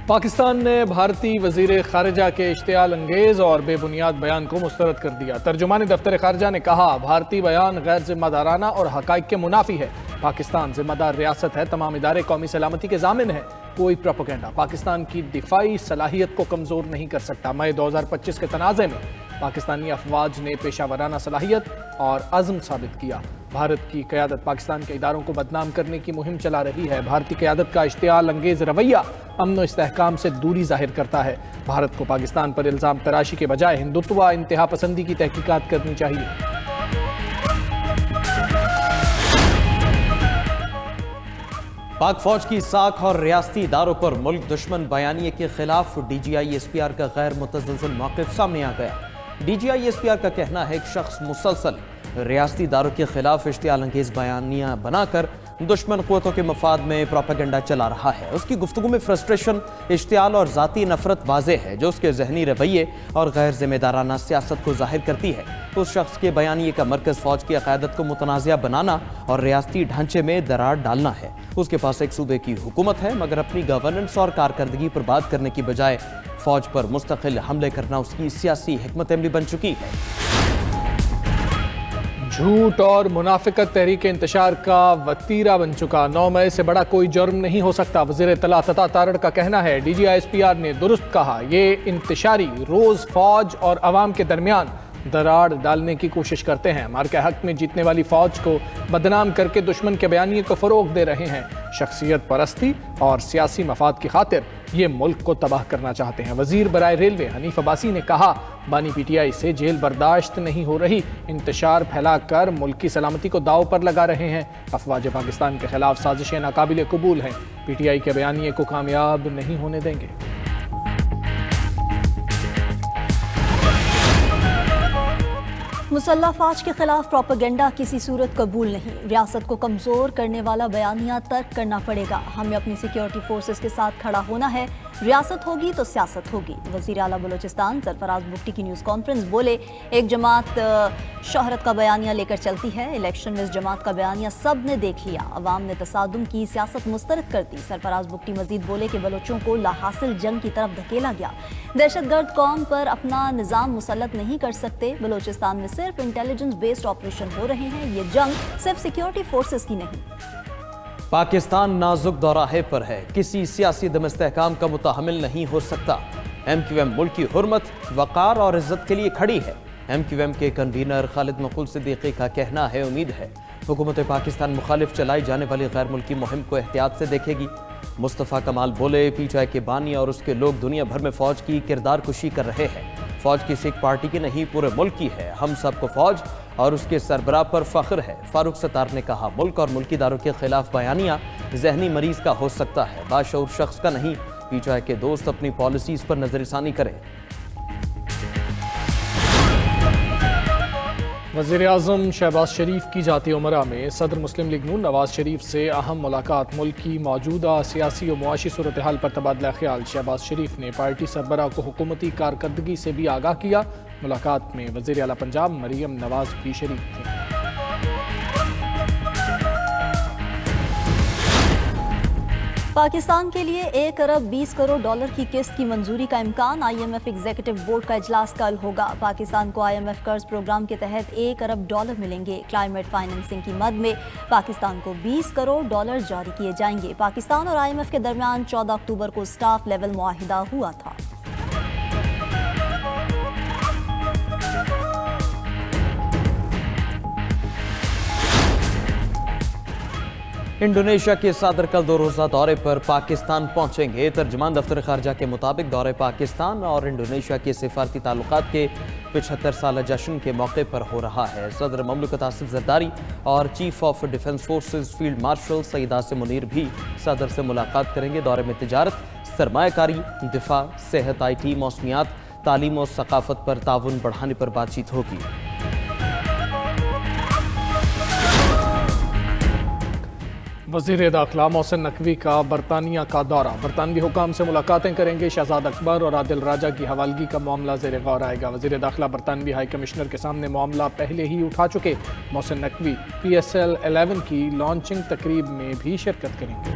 پاکستان نے بھارتی وزیر خارجہ کے اشتعال انگیز اور بے بنیاد بیان کو مسترد کر دیا۔ ترجمان دفتر خارجہ نے کہا، بھارتی بیان غیر ذمہ دارانہ اور حقائق کے منافی ہے۔ پاکستان ذمہ دار ریاست ہے، تمام ادارے قومی سلامتی کے ضامن ہیں۔ کوئی پروپیگنڈا پاکستان کی دفاعی صلاحیت کو کمزور نہیں کر سکتا۔ مئی 2025 کے تنازع میں پاکستانی افواج نے پیشہ ورانہ صلاحیت اور عزم ثابت کیا۔ بھارت کی قیادت پاکستان کے اداروں کو بدنام کرنے کی مہم چلا رہی ہے۔ بھارتی قیادت کا اشتعال انگیز رویہ امن و استحکام سے دوری ظاہر کرتا ہے۔ بھارت کو پاکستان پر الزام تراشی کے بجائے ہندوتوا انتہا پسندی کی تحقیقات کرنی چاہیے۔ پاک فوج کی ساکھ اور ریاستی اداروں پر ملک دشمن بیانیے کے خلاف D G I S P R کا غیر متزلزل موقف سامنے آ گیا۔ D G I S P R کا کہنا ہے ایک شخص مسلسل ریاستی اداروں کے خلاف اشتعال انگیز بیانیاں بنا کر دشمن قوتوں کے مفاد میں پروپیگنڈا چلا رہا ہے۔ اس کی گفتگو میں فرسٹریشن، اشتعال اور ذاتی نفرت واضح ہے، جو اس کے ذہنی رویے اور غیر ذمہ دارانہ سیاست کو ظاہر کرتی ہے۔ اس شخص کے بیانیے کا مرکز فوج کی قیادت کو متنازع بنانا اور ریاستی ڈھانچے میں دراڑ ڈالنا ہے۔ اس کے پاس ایک صوبے کی حکومت ہے، مگر اپنی گورننس اور کارکردگی پر بات کرنے کی بجائے فوج پر مستقل حملے کرنا اس کی سیاسی حکمت عملی بن چکی ہے۔ جھوٹ اور منافقت تحریک انتشار کا وتیرہ بن چکا۔ 9 مئی سے بڑا کوئی جرم نہیں ہو سکتا، وزیر اطلاع عطا تارڑ کا کہنا ہے۔ D G I S P R نے درست کہا، یہ انتشاری روز فوج اور عوام کے درمیان دراڑ ڈالنے کی کوشش کرتے ہیں۔ مارکہ حق میں جیتنے والی فوج کو بدنام کر کے دشمن کے بیانیے کو فروغ دے رہے ہیں۔ شخصیت پرستی اور سیاسی مفاد کی خاطر یہ ملک کو تباہ کرنا چاہتے ہیں۔ وزیر برائے ریلوے حنیف عباسی نے کہا، بانی پی ٹی آئی سے جیل برداشت نہیں ہو رہی، انتشار پھیلا کر ملک کی سلامتی کو داؤ پر لگا رہے ہیں۔ افواج پاکستان کے خلاف سازشیں ناقابل قبول ہیں، پی ٹی آئی کے بیانیے کو کامیاب نہیں ہونے دیں گے۔ مسلح افواج کے خلاف پروپیگنڈا کسی صورت قبول نہیں۔ ریاست کو کمزور کرنے والا بیانیہ ترک کرنا پڑے گا۔ ہمیں اپنی سیکیورٹی فورسز کے ساتھ کھڑا ہونا ہے۔ ریاست ہوگی تو سیاست ہوگی۔ وزیر اعلیٰ بلوچستان سرفراز بگٹی کی نیوز کانفرنس بولے، ایک جماعت شہرت کا بیانیہ لے کر چلتی ہے، الیکشن میں اس جماعت کا بیانیہ سب نے دیکھ لیا، عوام نے تصادم کی سیاست مسترد کر دی۔ سرفراز بگٹی مزید بولے کہ بلوچوں کو لاحاصل جنگ کی طرف دھکیلا گیا، دہشت گرد قوم پر اپنا نظام مسلط نہیں کر سکتے۔ بلوچستان میں صرف انٹیلیجنس بیسڈ آپریشن ہو رہے ہیں، یہ جنگ صرف سیکیورٹی فورسز کی نہیں۔ پاکستان نازک دوراہے پر ہے، کسی سیاسی عدم استحکام کا متحمل نہیں ہو سکتا۔ ایم کیو ایم ملک کی حرمت، وقار اور عزت کے لیے کھڑی ہے۔ ایم کیو ایم کے کنوینر خالد مقبول صدیقی کا کہنا ہے، امید ہے حکومت پاکستان مخالف چلائی جانے والی غیر ملکی مہم کو احتیاط سے دیکھے گی۔ مصطفیٰ کمال بولے، پی ٹی آئی کے بانی اور اس کے لوگ دنیا بھر میں فوج کی کردار کشی کر رہے ہیں۔ فوج کسی ایک پارٹی کی نہیں، پورے ملک کی ہے۔ ہم سب کو فوج اور اس کے سربراہ پر فخر ہے۔ فاروق ستار نے کہا، ملک اور ملکی اداروں کے خلاف بیانیہ ذہنی مریض کا ہو سکتا ہے، باشعور شخص کا نہیں۔ پی ٹی آئی کے دوست اپنی پالیسیز پر نظر ثانی کریں۔ وزیر اعظم شہباز شریف کی جاتی عمرہ میں صدر مسلم لیگ نون نواز شریف سے اہم ملاقات۔ ملک کی موجودہ سیاسی و معاشی صورتحال پر تبادلہ خیال۔ شہباز شریف نے پارٹی سربراہ کو حکومتی کارکردگی سے بھی آگاہ کیا۔ ملاقات میں وزیر اعلیٰ پنجاب مریم نواز بھی شریک تھیں۔ پاکستان کے لیے 1 ارب 20 کروڑ ڈالر کی قسط کی منظوری کا امکان۔ I M F executive board کا اجلاس کل ہوگا۔ پاکستان کو آئی ایم ایف قرض پروگرام کے تحت 1 ارب ڈالر ملیں گے۔ کلائمیٹ فائنینسنگ کی مد میں پاکستان کو 20 کروڑ ڈالر جاری کیے جائیں گے۔ پاکستان اور آئی ایم ایف کے درمیان 14 اکتوبر کو سٹاف لیول معاہدہ ہوا تھا۔ انڈونیشیا کے صدر کل 2 روزہ دورے پر پاکستان پہنچیں گے۔ ترجمان دفتر خارجہ کے مطابق دورہ پاکستان اور انڈونیشیا کے سفارتی تعلقات کے 75 سالہ جشن کے موقع پر ہو رہا ہے۔ صدر مملکت آصف زرداری اور chief of defence forces field marshal Saeed Asim Munir بھی صدر سے ملاقات کریں گے۔ دورے میں تجارت، سرمایہ کاری، دفاع، صحت، آئی ٹی، موسمیات، تعلیم و ثقافت پر تعاون بڑھانے پر بات چیت ہوگی۔ وزیر داخلہ محسن نقوی کا برطانیہ کا دورہ۔ برطانوی حکام سے ملاقاتیں کریں گے۔ شہزاد اکبر اور عادل راجہ کی حوالگی کا معاملہ زیر غور آئے گا۔ وزیر داخلہ برطانوی ہائی کمشنر کے سامنے معاملہ پہلے ہی اٹھا چکے۔ Mohsin Naqvi P S L 11 کی لانچنگ تقریب میں بھی شرکت کریں گے۔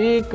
1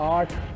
8